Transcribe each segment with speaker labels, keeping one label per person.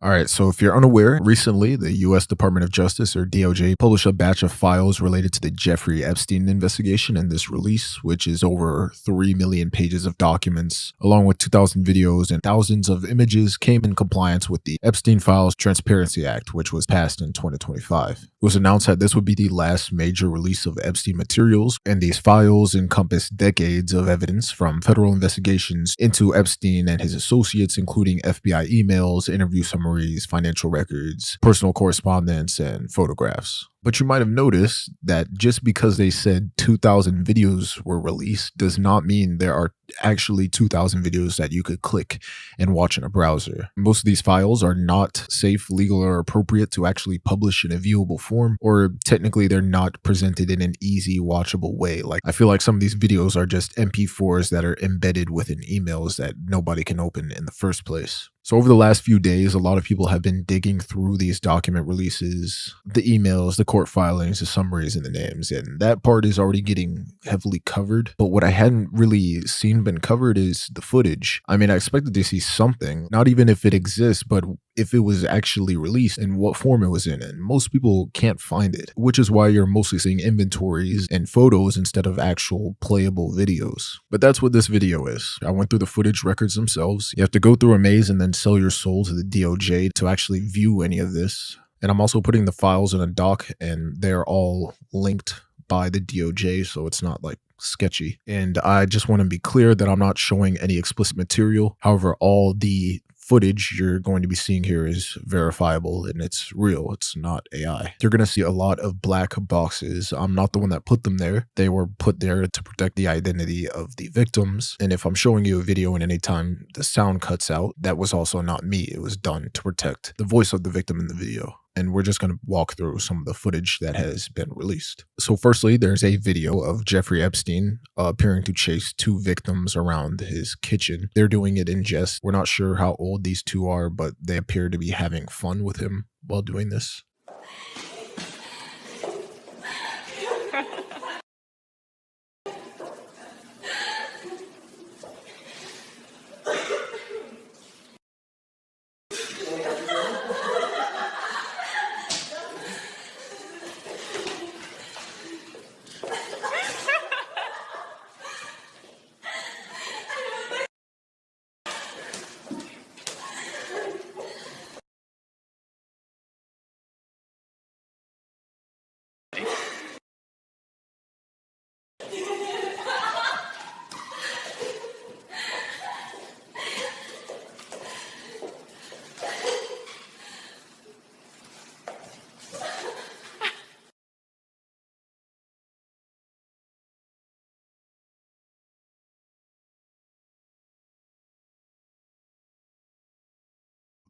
Speaker 1: All right, so if you're unaware, recently the US Department of Justice, or DOJ, published a batch of files related to the Jeffrey Epstein investigation in this release, which is over 3 million pages of documents, along with 2,000 videos and thousands of images, came in compliance with the Epstein Files Transparency Act, which was passed in 2025. It was announced that this would be the last major release of Epstein materials, and these files encompass decades of evidence from federal investigations into Epstein and his associates, including FBI emails, interview summaries, financial records, personal correspondence, and photographs. But you might have noticed that just because they said 2,000 videos were released does not mean there are actually 2,000 videos that you could click and watch in a browser. Most of these files are not safe, legal, or appropriate to actually publish in a viewable form, or technically they're not presented in an easy, watchable way. Like, I feel like some of these videos are just MP4s that are embedded within emails that nobody can open in the first place. So over the last few days, a lot of people have been digging through these document releases, the emails, the court filings, the summaries, and the names, and that part is already getting heavily covered. But what I hadn't really seen been covered is the footage. I mean, I expected to see something, not even if it exists, but if it was actually released and what form it was in, and most people can't find it, which is why you're mostly seeing inventories and photos instead of actual playable videos. But that's what this video is. I went through the footage records themselves. You have to go through a maze and then sell your soul to the DOJ to actually view any of this. And I'm also putting the files in a doc, and they're all linked by the DOJ, so it's not like sketchy. And I just want to be clear that I'm not showing any explicit material. However, all the footage you're going to be seeing here is verifiable and it's real. It's not AI. You're going to see a lot of black boxes. I'm not the one that put them there. They were put there to protect the identity of the victims. And if I'm showing you a video and anytime the sound cuts out, that was also not me. It was done to protect the voice of the victim in the video. And we're just going to walk through some of the footage that has been released. So firstly, there's a video of Jeffrey Epstein appearing to chase two victims around his kitchen. They're doing it in jest. We're not sure how old these two are, but they appear to be having fun with him while doing this.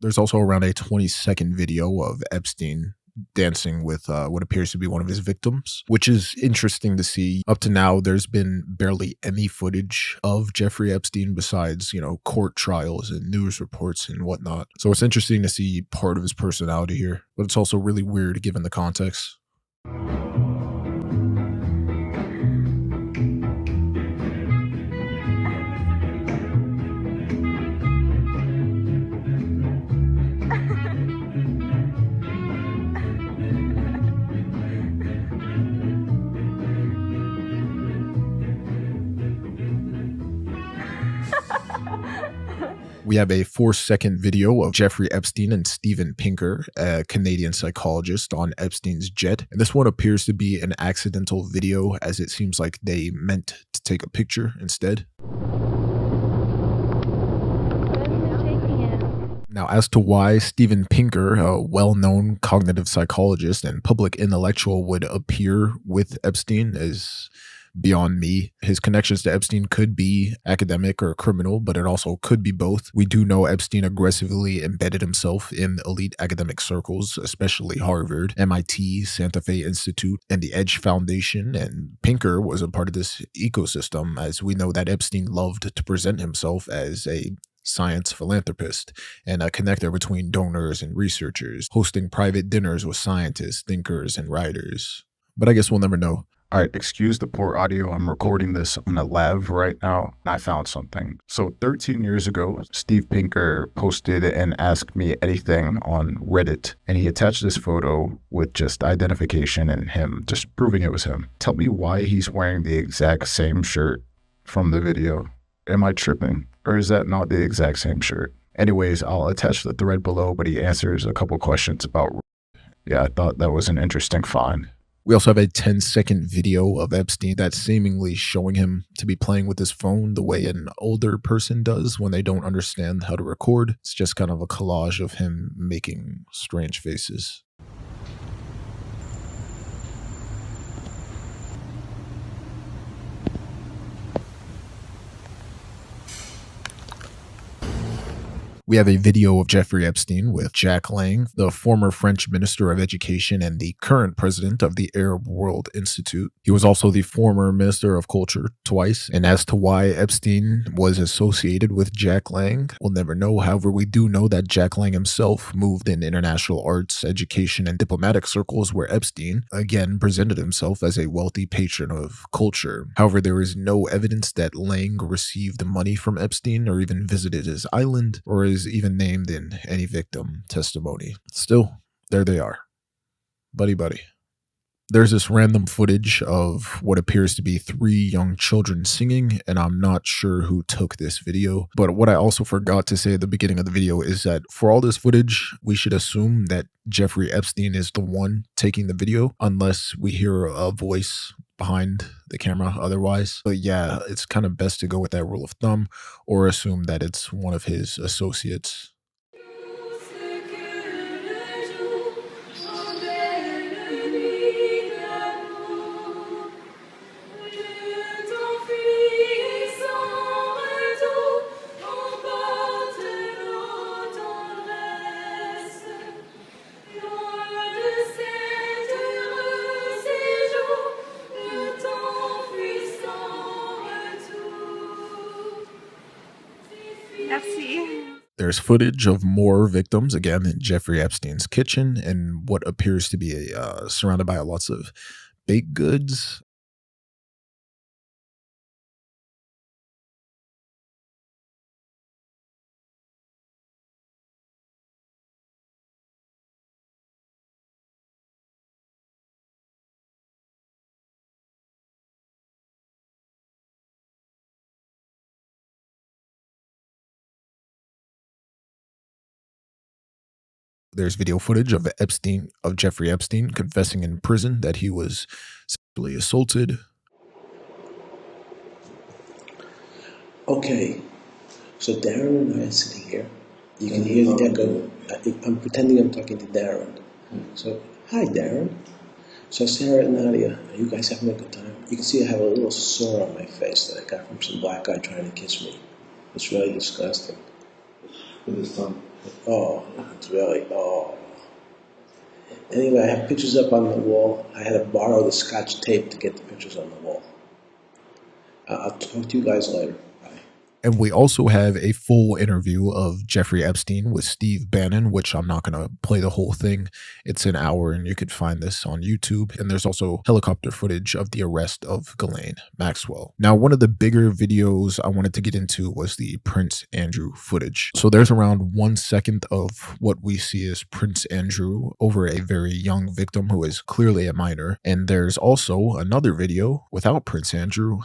Speaker 1: There's also around a 20-second video of Epstein dancing with what appears to be one of his victims, which is interesting to see. Up to now, there's been barely any footage of Jeffrey Epstein besides, court trials and news reports and whatnot. So it's interesting to see part of his personality here, but it's also really weird given the context. We have a 4-second video of Jeffrey Epstein and Steven Pinker, a Canadian psychologist, on Epstein's jet. And this one appears to be an accidental video, as it seems like they meant to take a picture instead. Now, as to why Steven Pinker, a well-known cognitive psychologist and public intellectual, would appear with Epstein is beyond me. His connections to Epstein could be academic or criminal, but it also could be both. We do know Epstein aggressively embedded himself in elite academic circles, especially Harvard, MIT, Santa Fe Institute, and the Edge Foundation, and Pinker was a part of this ecosystem, as we know that Epstein loved to present himself as a science philanthropist and a connector between donors and researchers, hosting private dinners with scientists, thinkers, and writers. But I guess we'll never know.
Speaker 2: All right, excuse the poor audio. I'm recording this on a lav right now, and I found something. So 13 years ago, Steve Pinker posted and asked me anything on Reddit, and he attached this photo with just identification and him, just proving it was him. Tell me why he's wearing the exact same shirt from the video. Am I tripping? Or is that not the exact same shirt? Anyways, I'll attach the thread below, but he answers a couple questions about. Yeah, I thought that was an interesting find.
Speaker 1: We also have a 10-second video of Epstein that's seemingly showing him to be playing with his phone the way an older person does when they don't understand how to record. It's just kind of a collage of him making strange faces. We have a video of Jeffrey Epstein with Jack Lang, the former French Minister of Education and the current president of the Arab World Institute. He was also the former Minister of Culture twice. And as to why Epstein was associated with Jack Lang, we'll never know. However, we do know that Jack Lang himself moved in international arts, education, and diplomatic circles where Epstein, again, presented himself as a wealthy patron of culture. However, there is no evidence that Lang received money from Epstein or even visited his island or is even named in any victim testimony. Still, there they are. Buddy buddy. There's this random footage of what appears to be 3 young children singing, and I'm not sure who took this video. But what I also forgot to say at the beginning of the video is that for all this footage, we should assume that Jeffrey Epstein is the one taking the video, unless we hear a voice behind the camera otherwise. But yeah, it's kind of best to go with that rule of thumb or assume that it's one of his associates. There's footage of more victims, again, in Jeffrey Epstein's kitchen and what appears to be surrounded by lots of baked goods. There's video footage of Jeffrey Epstein confessing in prison that he was sexually assaulted.
Speaker 3: Okay, so Darren and I are sitting here. You can hear the echo. I'm pretending I'm talking to Darren. So, hi Darren. So Sarah and Nadia, are you guys having a good time? You can see I have a little sore on my face that I got from some black guy trying to kiss me. It's really disgusting.
Speaker 4: With his tongue.
Speaker 3: Oh, it's really, oh. Anyway, I have pictures up on the wall. I had to borrow the Scotch tape to get the pictures on the wall. I'll talk to you guys later. Bye.
Speaker 1: And we also have a full interview of Jeffrey Epstein with Steve Bannon, which I'm not going to play the whole thing. It's an hour and you could find this on YouTube. And there's also helicopter footage of the arrest of Ghislaine Maxwell. Now, one of the bigger videos I wanted to get into was the Prince Andrew footage. So there's around 1 second of what we see as Prince Andrew over a very young victim who is clearly a minor. And there's also another video without Prince Andrew,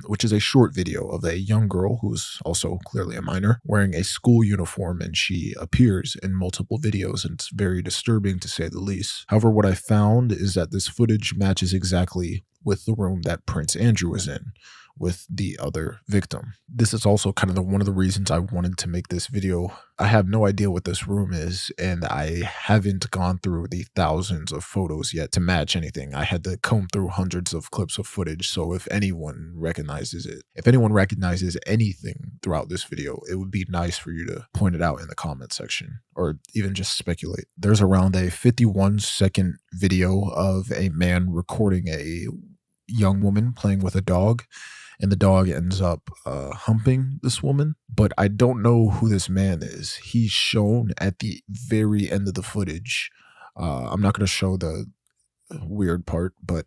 Speaker 1: which is a short video of a young girl who's also clearly a minor, wearing a school uniform, and she appears in multiple videos, and it's very disturbing to say the least. However, what I found is that this footage matches exactly with the room that Prince Andrew was in with the other victim. This is also kind of one of the reasons I wanted to make this video. I have no idea what this room is, and I haven't gone through the thousands of photos yet to match anything. I had to comb through hundreds of clips of footage, so if anyone recognizes it, if anyone recognizes anything throughout this video, it would be nice for you to point it out in the comment section, or even just speculate. There's around a 51-second video of a man recording a young woman playing with a dog, and the dog ends up humping this woman. But I don't know who this man is. He's shown at the very end of the footage. I'm not going to show the weird part, but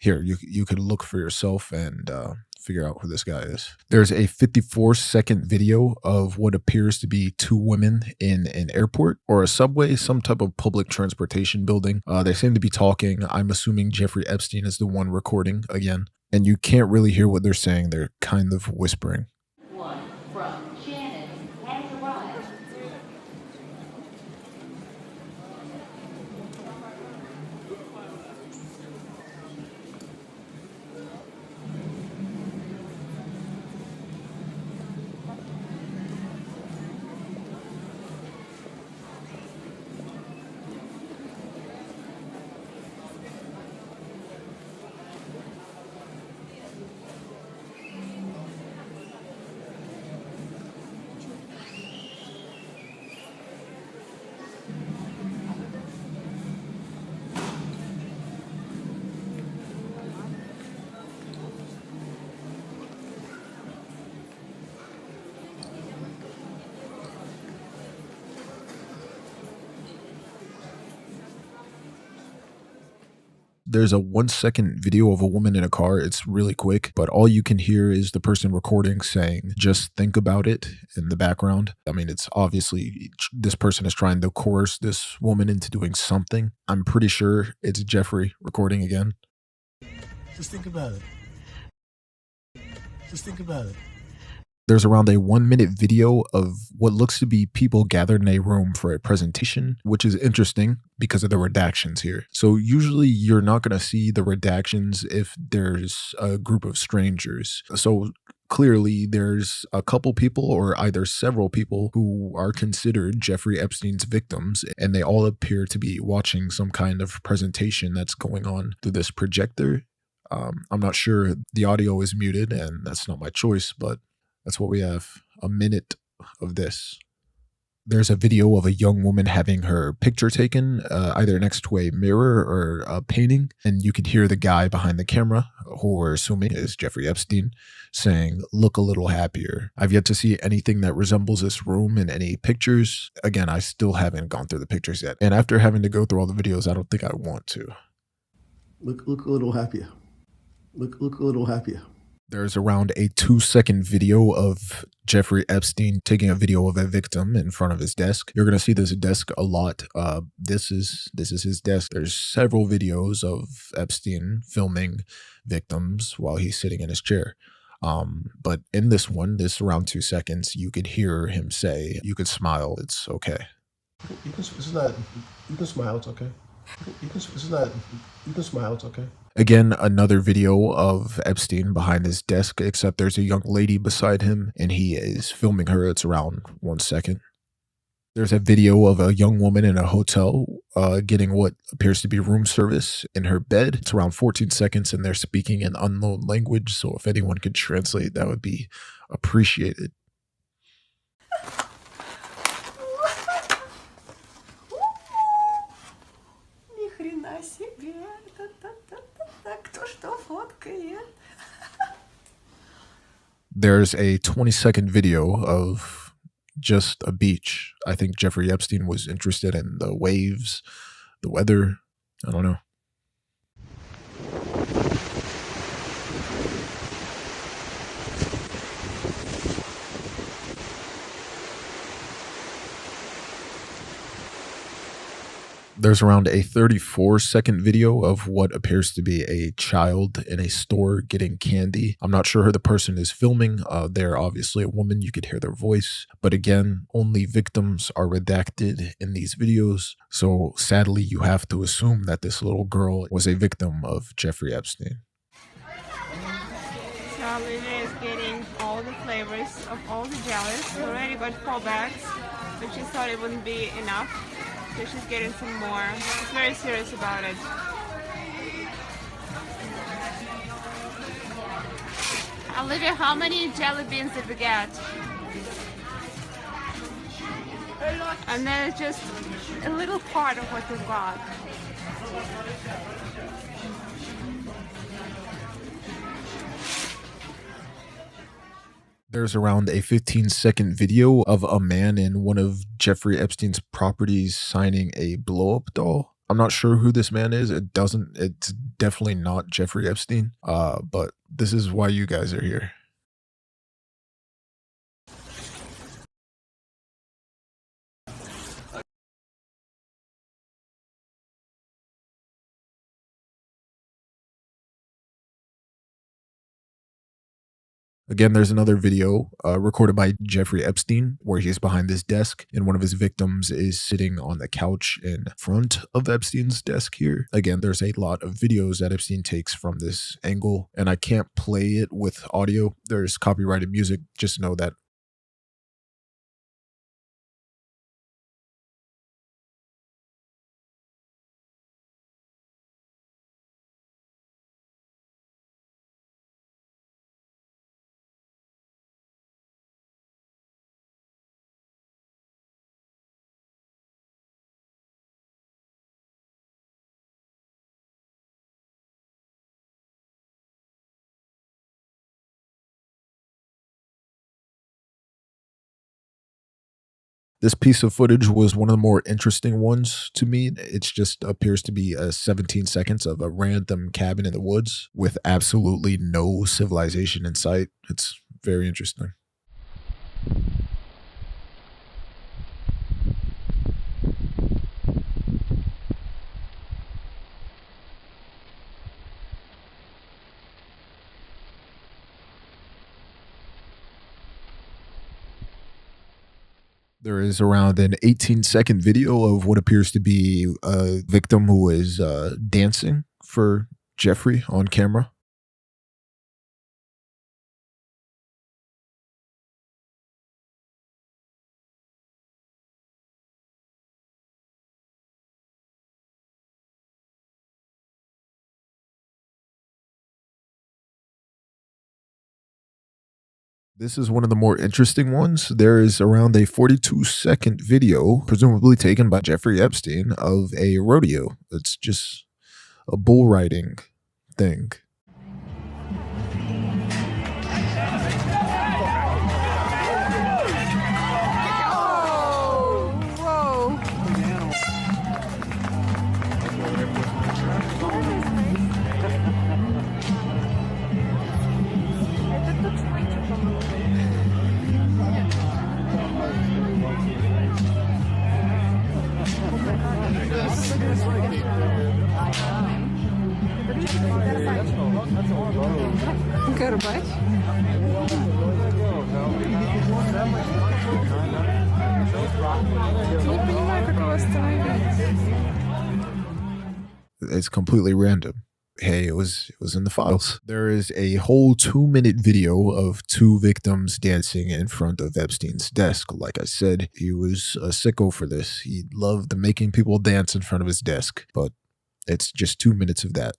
Speaker 1: Here, you could look for yourself and figure out who this guy is. There's a 54-second video of what appears to be two women in an airport or a subway, some type of public transportation building. They seem to be talking. I'm assuming Jeffrey Epstein is the one recording again. And you can't really hear what they're saying. They're kind of whispering.
Speaker 5: One from Shannon has arrived.
Speaker 1: There's a 1-second video of a woman in a car. It's really quick, but all you can hear is the person recording saying, just think about it in the background. I mean, it's obviously this person is trying to coerce this woman into doing something. I'm pretty sure it's Jeffrey recording again.
Speaker 6: Just think about it. Just think about it.
Speaker 1: There's around a 1-minute video of what looks to be people gathered in a room for a presentation, which is interesting because of the redactions here. So usually you're not going to see the redactions if there's a group of strangers. So clearly there's a couple people or either several people who are considered Jeffrey Epstein's victims, and they all appear to be watching some kind of presentation that's going on through this projector. I'm not sure. The audio is muted, and that's not my choice, but that's what we have. A minute of this. There's a video of a young woman having her picture taken, either next to a mirror or a painting. And you can hear the guy behind the camera, who we're assuming is Jeffrey Epstein, saying, look a little happier. I've yet to see anything that resembles this room in any pictures. Again, I still haven't gone through the pictures yet. And after having to go through all the videos, I don't think I want to.
Speaker 6: Look a little happier. Look a little happier.
Speaker 1: There's around a 2-second video of Jeffrey Epstein taking a video of a victim in front of his desk. You're going to see this desk a lot. This is his desk. There's several videos of Epstein filming victims while he's sitting in his chair. But in this one, this around 2 seconds, you could hear him say, you could smile, it's okay.
Speaker 6: You can smile, it's okay. You can smile, it's okay.
Speaker 1: Again, another video of Epstein behind his desk, except there's a young lady beside him and he is filming her. It's around 1 second. There's a video of a young woman in a hotel getting what appears to be room service in her bed. It's around 14 seconds and they're speaking an unknown language. So if anyone could translate, that would be appreciated. There's a 20-second video of just a beach. I think Jeffrey Epstein was interested in the waves, the weather. I don't know. There's around a 34-second video of what appears to be a child in a store getting candy. I'm not sure who the person is filming. They're obviously a woman. You could hear their voice. But again, only victims are redacted in these videos. So sadly, you have to assume that this little girl was a victim of Jeffrey Epstein.
Speaker 7: So Lily is getting all the flavors of all the jellies. We already got 4 bags, but she thought it wouldn't be enough. So she's getting some more. She's very serious about it. Olivia, how many jelly beans did we get? And then it's just a little part of what we've got.
Speaker 1: There's around a 15-second video of a man in one of Jeffrey Epstein's properties signing a blow-up doll. I'm not sure who this man is. It's definitely not Jeffrey Epstein. But this is why you guys are here. Again, there's another video recorded by Jeffrey Epstein where he's behind this desk and one of his victims is sitting on the couch in front of Epstein's desk here. Again, there's a lot of videos that Epstein takes from this angle, and I can't play it with audio. There's copyrighted music. Just know that. This piece of footage was one of the more interesting ones to me. It just appears to be 17 seconds of a random cabin in the woods with absolutely no civilization in sight. It's very interesting. There is around an 18-second video of what appears to be a victim who is dancing for Jeffrey on camera. This is one of the more interesting ones. There is around a 42-second video, presumably taken by Jeffrey Epstein, of a rodeo. It's just a bull riding thing. It's completely random. Hey, it was in the files. There is a whole 2-minute video of two victims dancing in front of Epstein's desk. Like I said, he was a sicko for this. He loved making people dance in front of his desk, but it's just 2 minutes of that.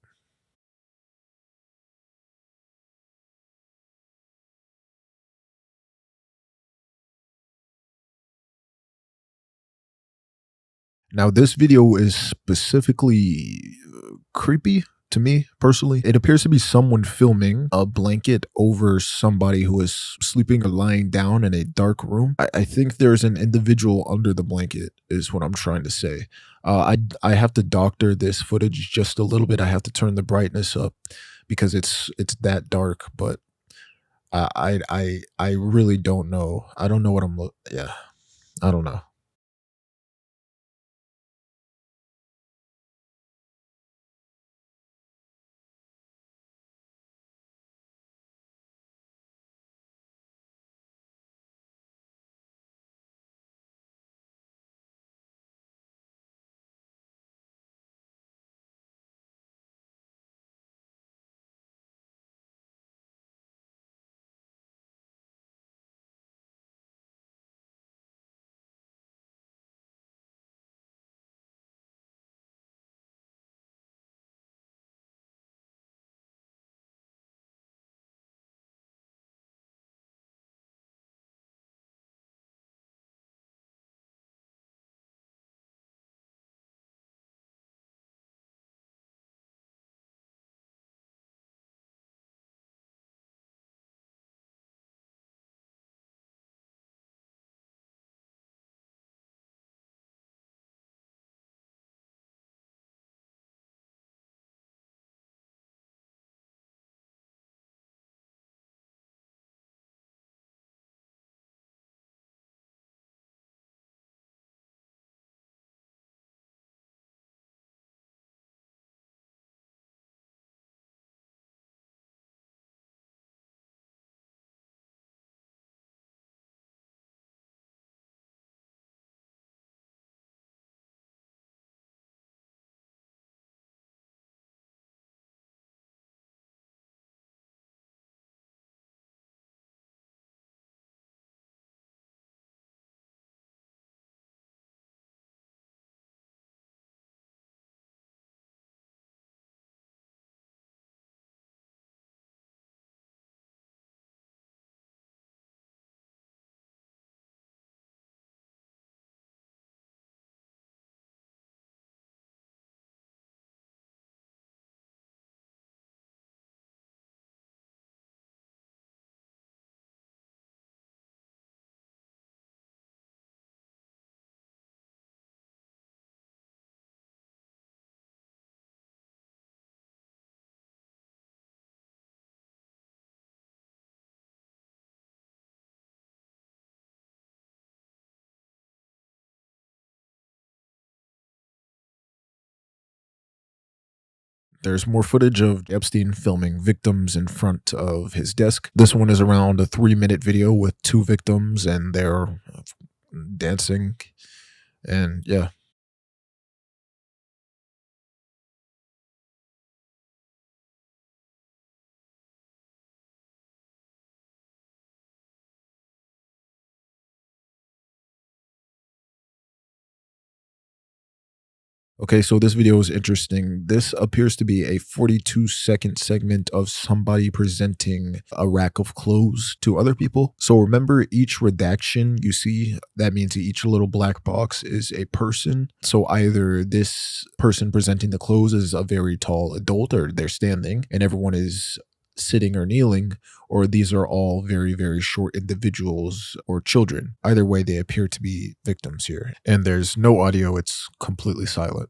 Speaker 1: Now, this video is specifically creepy to me personally. It appears to be someone filming a blanket over somebody who is sleeping or lying down in a dark room. I think there's an individual under the blanket is what I'm trying to say. I have to doctor this footage just a little bit. I have to turn the brightness up because it's that dark, but I really don't know. I don't know what yeah, I don't know. There's more footage of Epstein filming victims in front of his desk. This one is around a 3-minute video with 2 victims and they're dancing. And yeah. Okay, so this video is interesting. This appears to be a 42-second segment of somebody presenting a rack of clothes to other people. So remember, each redaction you see, that means each little black box is a person. So either this person presenting the clothes is a very tall adult, or they're standing and everyone is sitting or kneeling, or these are all very, very short individuals or children. Either way, they appear to be victims here. And there's no audio, it's completely silent.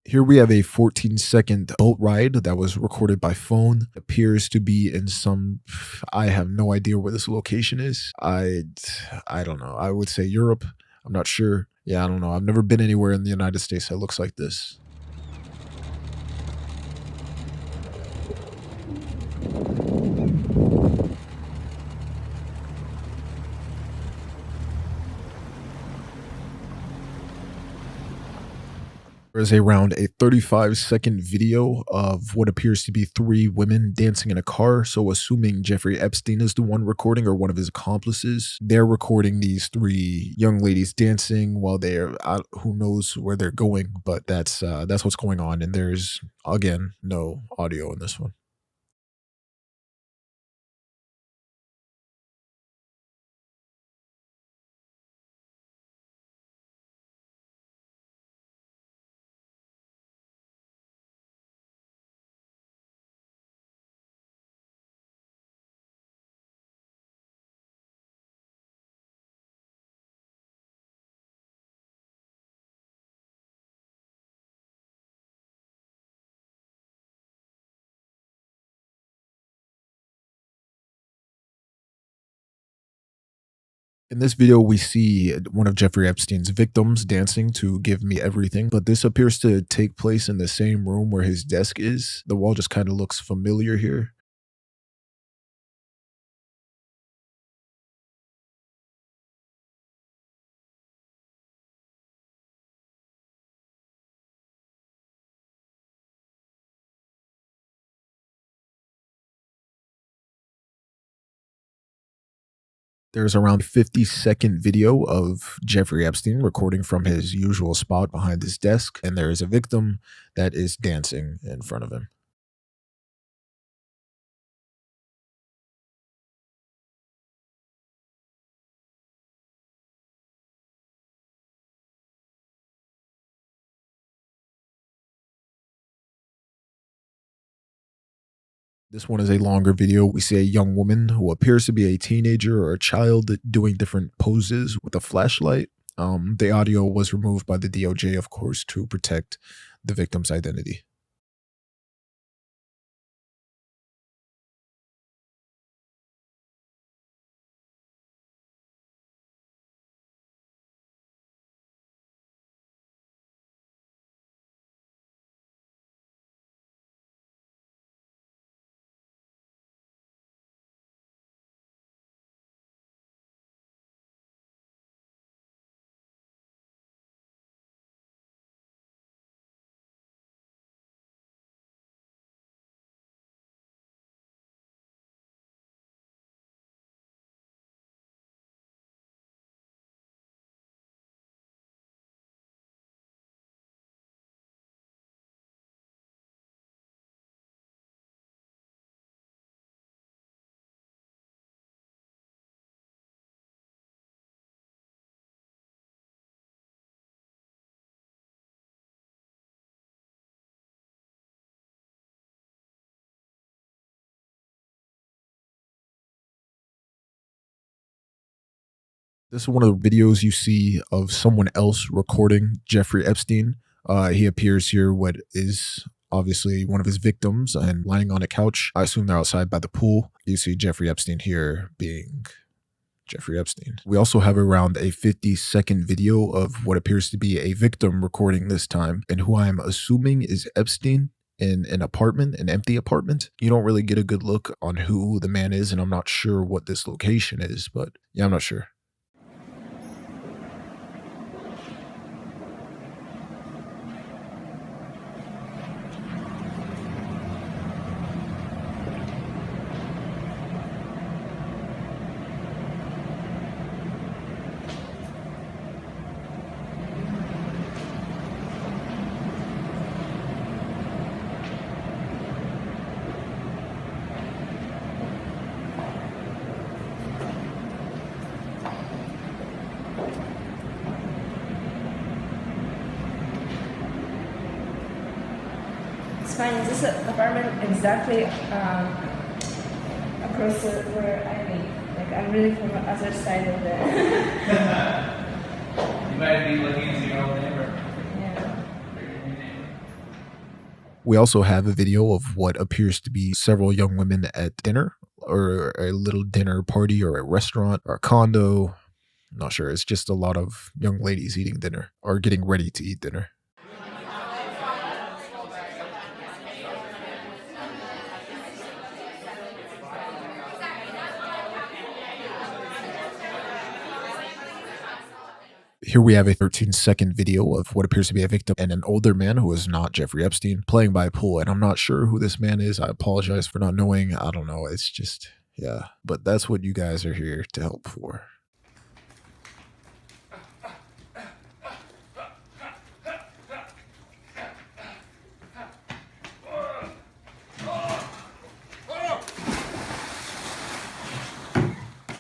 Speaker 1: Here we have a 14-second boat ride that was recorded by phone. Appears to be in some, I have no idea where this location is. I don't know. I would say Europe. I'm not sure. Yeah, I don't know. I've never been anywhere in the United States that looks like this. There is around a 35-second video of what appears to be 3 women dancing in a car. So assuming Jeffrey Epstein is the one recording or one of his accomplices, they're recording these 3 young ladies dancing while they're out, who knows where they're going, but that's what's going on. And there's, again, no audio in this one. In this video, we see one of Jeffrey Epstein's victims dancing to Give Me Everything, but this appears to take place in the same room where his desk is. The wall just kind of looks familiar here. There's around 50-second video of Jeffrey Epstein recording from his usual spot behind his desk, and there is a victim that is dancing in front of him. This one is a longer video. We see a young woman who appears to be a teenager or a child doing different poses with a flashlight. The audio was removed by the DOJ, of course, to protect the victim's identity. This is one of the videos you see of someone else recording Jeffrey Epstein. He appears here what is obviously one of his victims and lying on a couch. I assume they're outside by the pool. You see Jeffrey Epstein here being Jeffrey Epstein. We also have around a 50-second video of what appears to be a victim recording this time, and who I'm assuming is Epstein in an apartment, an empty apartment. You don't really get a good look on who the man is, and I'm not sure what this location is, but yeah, I'm not sure.
Speaker 8: It's fine. Is this apartment exactly across where I live? Like, I'm really from the other side of the...
Speaker 9: You might be looking into your old neighbor.
Speaker 8: Yeah.
Speaker 1: We also have a video of what appears to be several young women at dinner, or a little dinner party, or a restaurant, or a condo. I'm not sure. It's just a lot of young ladies eating dinner, or getting ready to eat dinner. Here we have a 13-second video of what appears to be a victim and an older man who is not Jeffrey Epstein playing by a pool. And I'm not sure who this man is. I apologize for not knowing. I don't know. It's just, yeah. But that's what you guys are here to help for.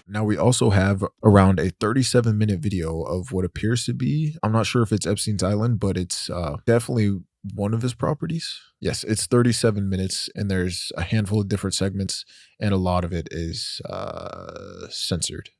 Speaker 1: Now we also have around a 37-minute video of what appears to be, I'm not sure if it's Epstein's Island, but it's definitely one of his properties. Yes, it's 37 minutes and there's a handful of different segments and a lot of it is censored.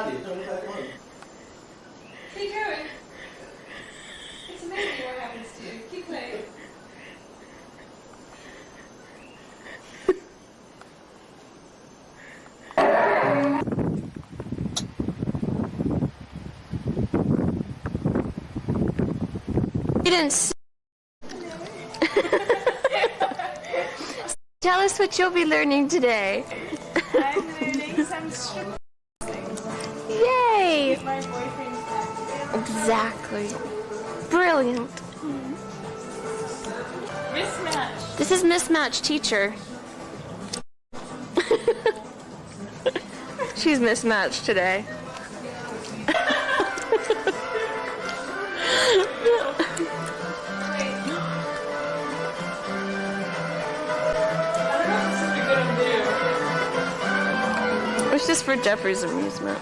Speaker 8: Keep going. It's amazing what happens to you. Keep playing. You didn't tell us what you'll be learning today.
Speaker 7: I'm learning some things.
Speaker 8: Yay!
Speaker 7: My boyfriend's back.
Speaker 8: Exactly. Brilliant.
Speaker 7: Mismatch.
Speaker 8: This is mismatch teacher. She's mismatched today. It's just for Jeffrey's amusement.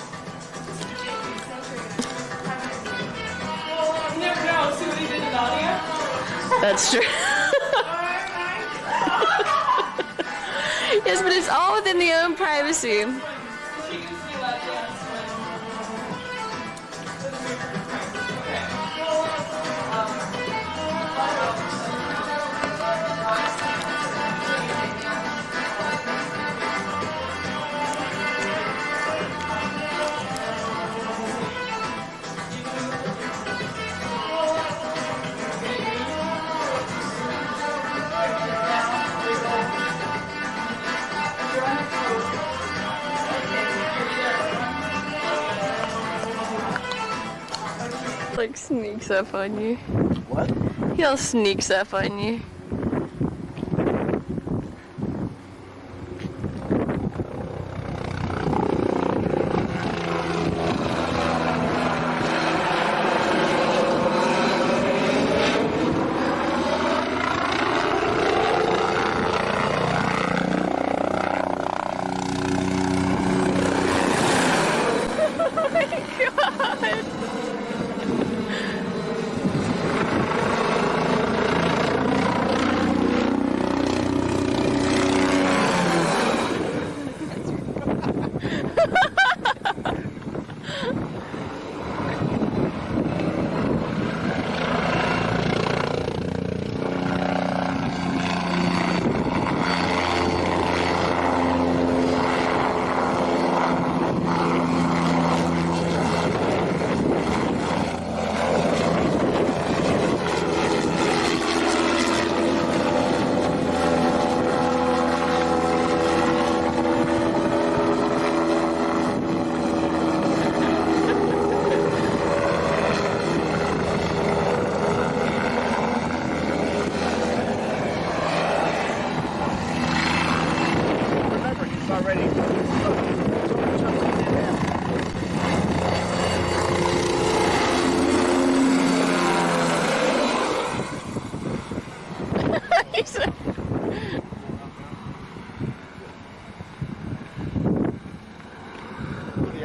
Speaker 7: You never know. See what he did in audio?
Speaker 8: That's true. Yes, but it's all within the own privacy. Like sneaks up on you.
Speaker 3: What?
Speaker 8: He'll sneaks up on you.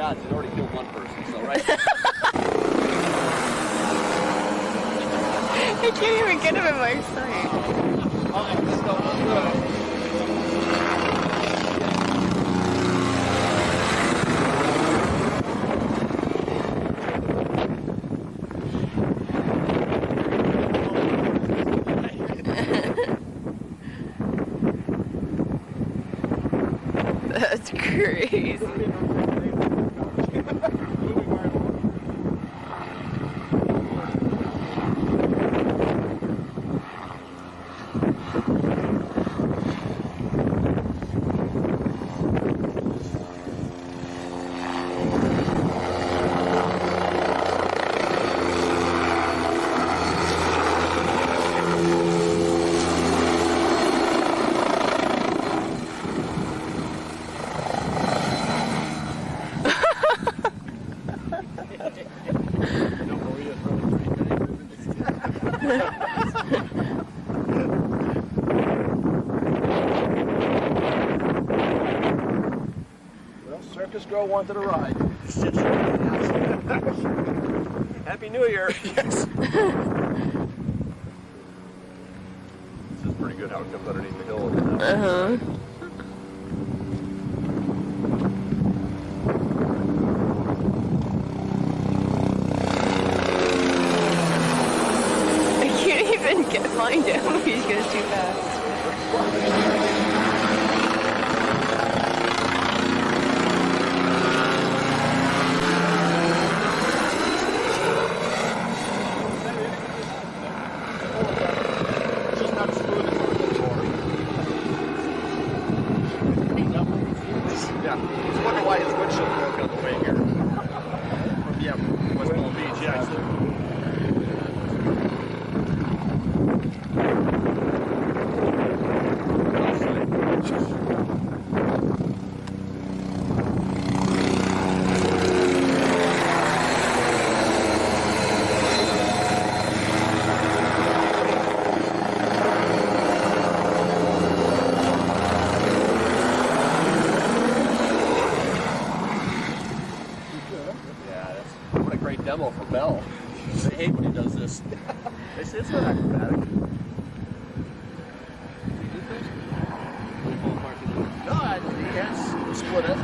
Speaker 10: odds? It already killed one person, so right?
Speaker 8: I can't even get him in my sight.
Speaker 10: Let's go.
Speaker 8: That's crazy.
Speaker 10: Circus girl wanted a ride. Happy New Year. Yes. This is pretty good how it comes underneath the hill.
Speaker 8: Uh-huh.
Speaker 10: this. It's not acrobatic. No, I can't split it.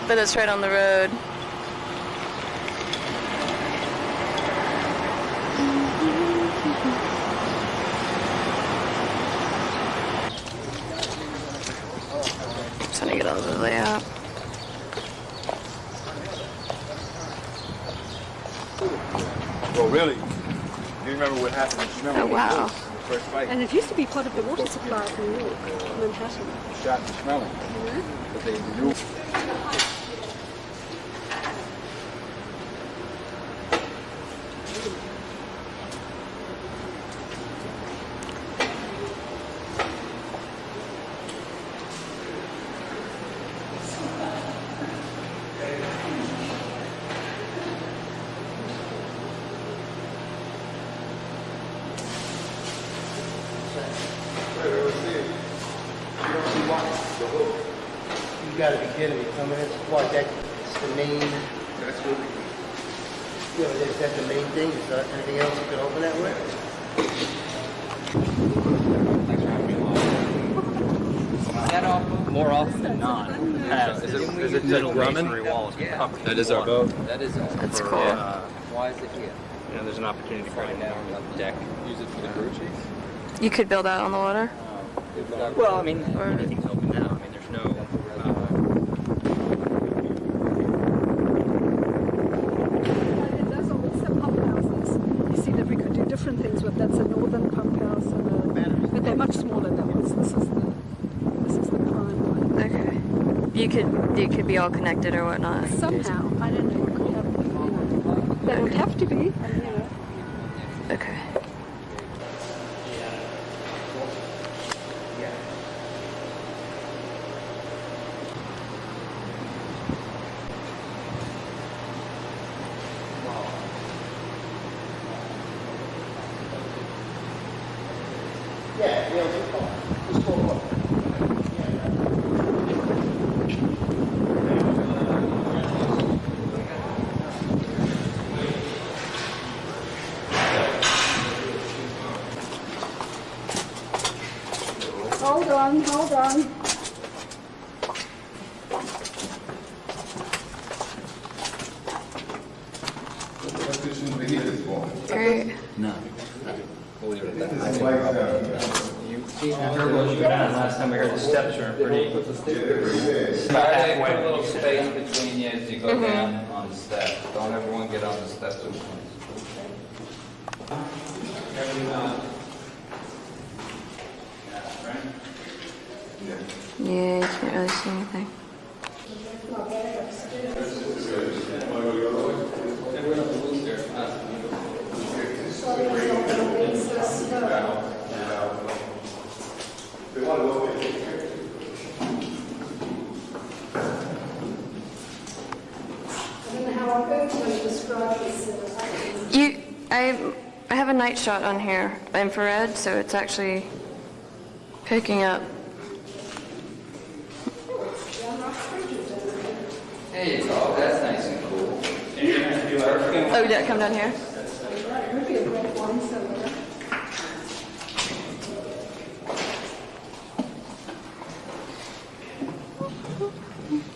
Speaker 11: But it's right on the road. Just trying to get all the layout.
Speaker 10: Well, really? Do you remember what happened? Do you remember
Speaker 11: Oh, wow.
Speaker 10: the first fight?
Speaker 12: And it used to be part of the water supply of New York, Manhattan.
Speaker 10: Shot and smelling. But they knew.
Speaker 13: You gotta be kidding me. I mean, it's what, that's the main... That's what we... You know, is that the main thing? Is there anything else you can open that with?
Speaker 9: That more often than not has
Speaker 10: Is it middle masonry walls?
Speaker 9: Yeah.
Speaker 10: That is our boat.
Speaker 9: That is
Speaker 11: That's cool.
Speaker 9: Why is it here?
Speaker 10: You know, there's an opportunity to grind down on the deck. Use it for the crew chiefs.
Speaker 11: You could build out on the water?
Speaker 10: Well, I mean,
Speaker 11: Or-
Speaker 10: everything's open now. I mean, there's no...
Speaker 12: And those are also pump houses. You see that we could do different things with that's a northern pump house, but they're much smaller than this. This is the prime one.
Speaker 11: Okay. You could be all connected or whatnot.
Speaker 12: Somehow, I don't know. It could have, they don't have to be.
Speaker 11: Okay.
Speaker 13: Yeah, just go on.
Speaker 12: Hold on.
Speaker 11: Great.
Speaker 9: No. We'll leave it at that. Last time we heard the steps were pretty. Try to put a little space between you as you go down on the steps. Don't everyone get on the steps at once.
Speaker 11: Yeah, you can't really see anything. I have a night shot on here, infrared, so it's actually picking up.
Speaker 9: There you go. That's nice and cool.
Speaker 11: Oh, did it come down here?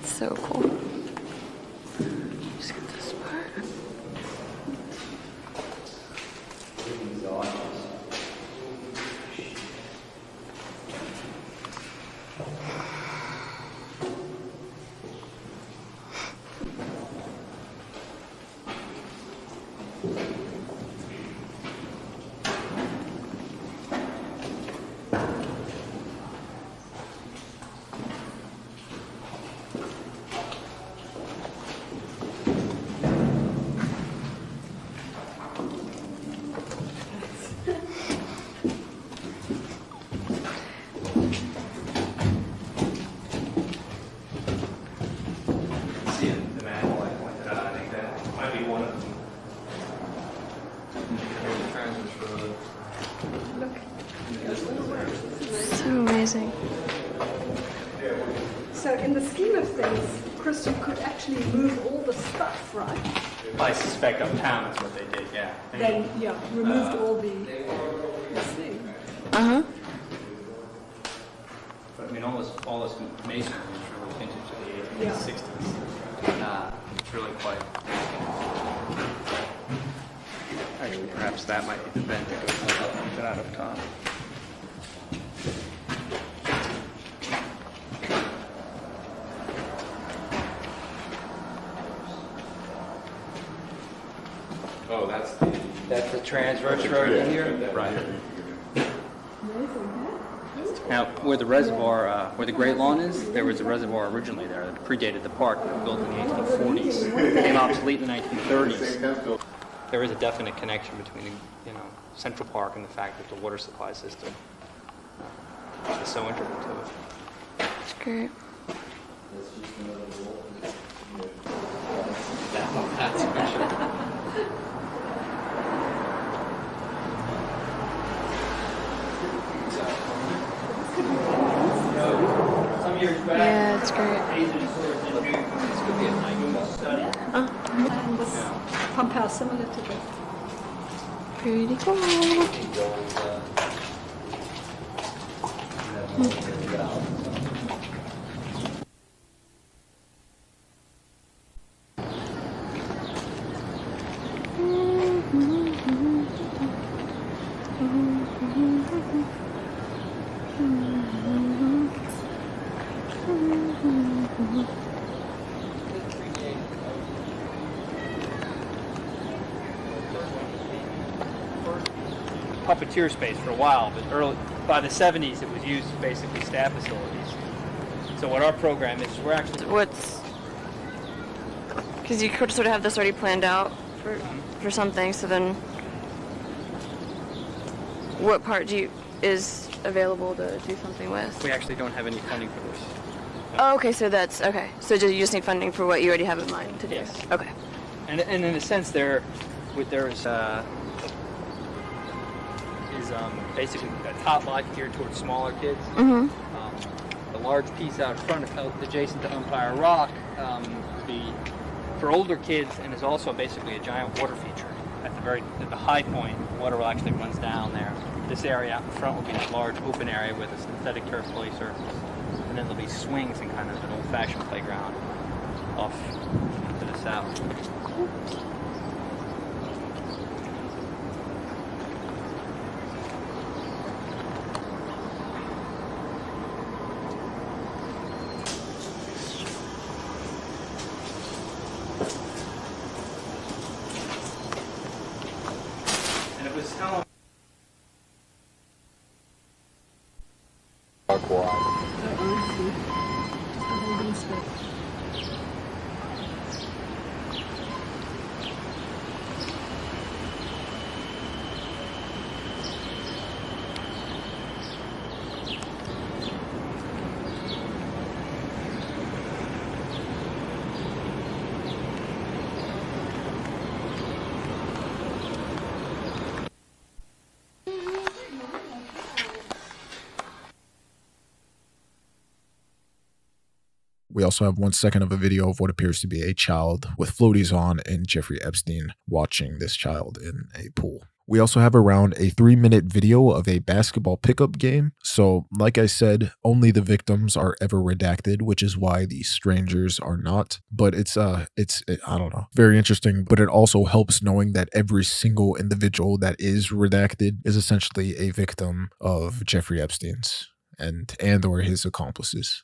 Speaker 11: So cool. Just get this part. amazing.
Speaker 12: So in the scheme of things, Chris, you could actually move all the stuff, right?
Speaker 14: I suspect uptown is what they did, yeah.
Speaker 12: They, removed all this thing.
Speaker 11: Uh-huh.
Speaker 14: But I mean, all this masonry is really vintage of the 1860s. It's really quite... Actually, perhaps that might be the vent that goes out up top.
Speaker 9: Oh, that's
Speaker 14: the transverse road in here? Right. Now, where the reservoir, where the Great Lawn is, there was a reservoir originally there that predated the park, built in the 1840s. Became obsolete in the 1930s. There is a definite connection between, Central Park and the fact that the water supply system is so integral to it.
Speaker 11: That's great.
Speaker 14: That's for sure.
Speaker 11: Yeah, it's great.
Speaker 12: And this pump house similar to this.
Speaker 11: Pretty cool.
Speaker 14: Puppeteer space for a while, but by the 70s it was used as basically staff facilities. So what our program is, we're actually...
Speaker 11: Because you could sort of have this already planned out for something, so then what part is available to do something with?
Speaker 14: We actually don't have any funding for this.
Speaker 11: Oh, okay, so that's, okay. So you just need funding for what you already have in mind to do?
Speaker 14: Yes.
Speaker 11: Okay.
Speaker 14: And in a sense there's basically a top lot geared towards smaller kids.
Speaker 11: Mm-hmm.
Speaker 14: The large piece out front adjacent to Umpire Rock would be for older kids and is also basically a giant water feature. At the high point, the water actually runs down there. This area out in front will be a large open area with a synthetic turf play surface. And then there'll be swings and kind of an old-fashioned playground off to the south. And it was how
Speaker 1: We also have 1 second of a video of what appears to be a child with floaties on and Jeffrey Epstein watching this child in a pool. We also have around a 3-minute video of a basketball pickup game. So like I said, only the victims are ever redacted, which is why the strangers are not. But it's I don't know, very interesting. But it also helps knowing that every single individual that is redacted is essentially a victim of Jeffrey Epstein's and or his accomplices.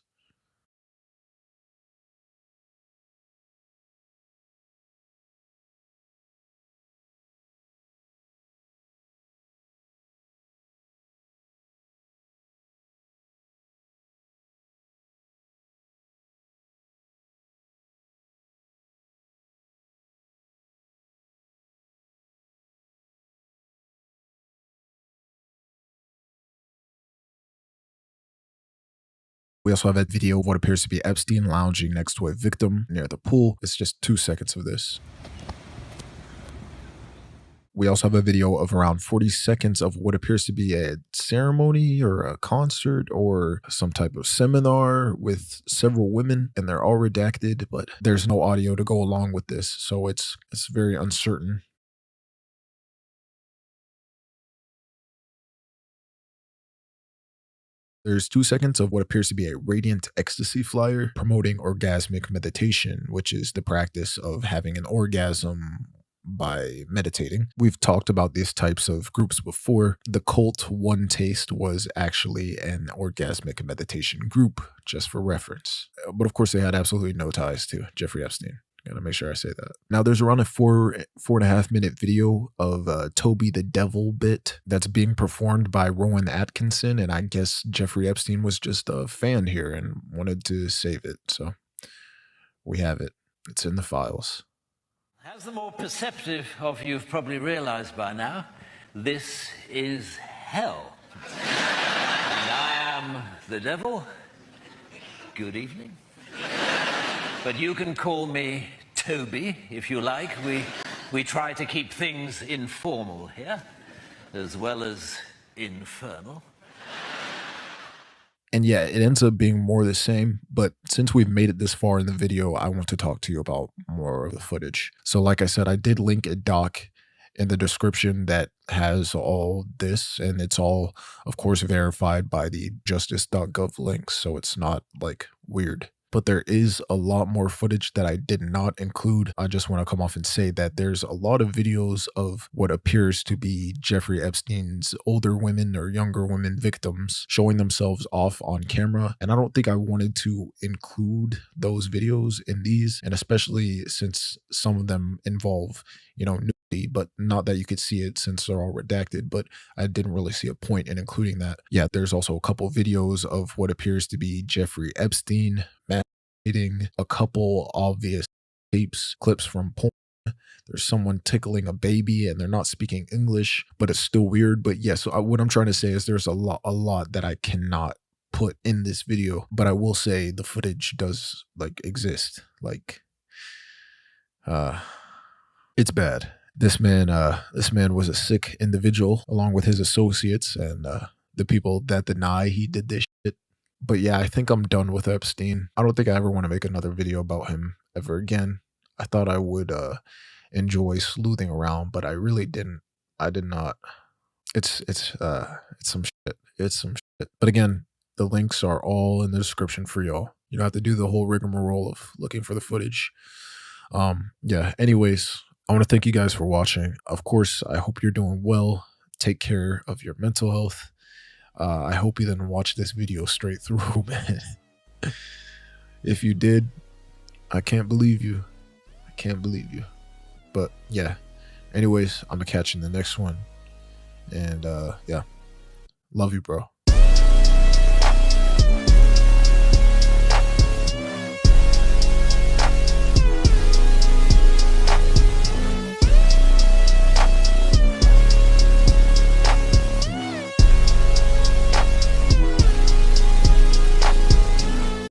Speaker 1: We also have a video of what appears to be Epstein lounging next to a victim near the pool. It's just 2 seconds of this. We also have a video of around 40 seconds of what appears to be a ceremony or a concert or some type of seminar with several women, and they're all redacted, but there's no audio to go along with this, so it's very uncertain. There's 2 seconds of what appears to be a radiant ecstasy flyer promoting orgasmic meditation, which is the practice of having an orgasm by meditating. We've talked about these types of groups before. The cult One Taste was actually an orgasmic meditation group, just for reference. But of course, they had absolutely no ties to Jeffrey Epstein. Gotta make sure I say that. Now, there's around a 4.5 minute video of Toby the Devil bit that's being performed by Rowan Atkinson, and I guess Jeffrey Epstein was just a fan here and wanted to save it. So we have it. It's in the files.
Speaker 15: As the more perceptive of you have probably realized by now, this is hell. And I am the devil. Good evening. But you can call me Toby, if you like. We try to keep things informal here, as well as infernal.
Speaker 1: And yeah, it ends up being more the same, but since we've made it this far in the video, I want to talk to you about more of the footage. So like I said, I did link a doc in the description that has all this, and it's all, of course, verified by the justice.gov links, so it's not like weird. But there is a lot more footage that I did not include. I just want to come off and say that there's a lot of videos of what appears to be Jeffrey Epstein's older women or younger women victims showing themselves off on camera. And I don't think I wanted to include those videos in these, and especially since some of them involve, you know, nudity, but not that you could see it since they're all redacted, but I didn't really see a point in including that. Yeah, there's also a couple videos of what appears to be Jeffrey Epstein masturbating, a couple obvious clips from porn. There's someone tickling a baby and they're not speaking English, but it's still weird. But yeah, so what I'm trying to say is there's a lot that I cannot put in this video, but I will say the footage does like exist. Like, it's bad. This man was a sick individual along with his associates and the people that deny he did this shit. But yeah, I think I'm done with Epstein. I don't think I ever want to make another video about him ever again. I thought I would enjoy sleuthing around, but I really didn't. I did not. It's some shit. It's some shit. But again, the links are all in the description for y'all. You don't have to do the whole rigmarole of looking for the footage. Yeah, anyways, I want to thank you guys for watching. Of course, I hope you're doing well. Take care of your mental health. I hope you didn't watch this video straight through, man. If you did, I can't believe you. I can't believe you. But yeah, anyways, I'm gonna catch you in the next one. And yeah, love you, bro.